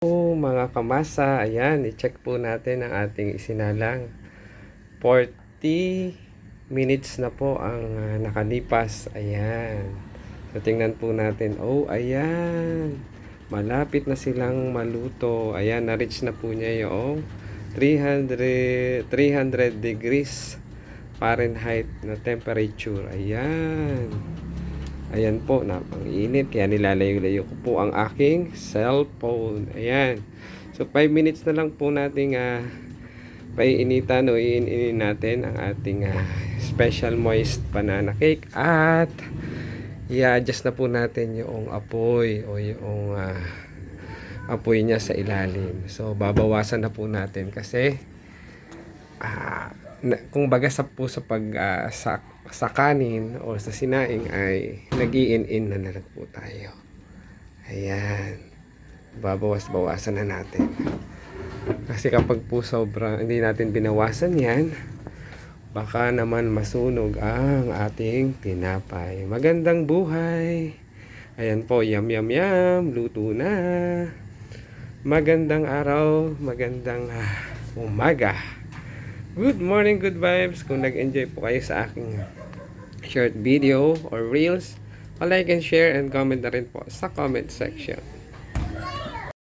Po mga kamasa, ayan, i-check po natin ang ating isinalang. 40 minutes na po ang nakalipas. Ayan. So tingnan po natin. Oh, ayan. Malapit na silang maluto. Ayan, na-reach na po niya yung 300 degrees Fahrenheit na temperature. Ayan. Ayan po, napang-init. Kaya nilalayo-layo ko po ang aking cellphone. Ayan. So, 5 minutes na lang po nating paiinitan o iinin natin ang ating special moist banana cake. At i-adjust na po natin yung apoy o yung apoy niya sa ilalim. So, babawasan na po natin kasi kung baga sa po sa sa kanin o sa sinaing ay nag-i-in na lang po tayo. Ayan. Babawas-bawasan na natin. Kasi kapag po sobra hindi natin binawasan yan, baka naman masunog ang ating tinapay. Magandang buhay. Ayan po, yum yum yum. Luto na. Magandang araw, magandang umaga. Good morning, good vibes. Kung nag-enjoy po kayo sa aking short video or reels, like and share and comment na rin po sa comment section.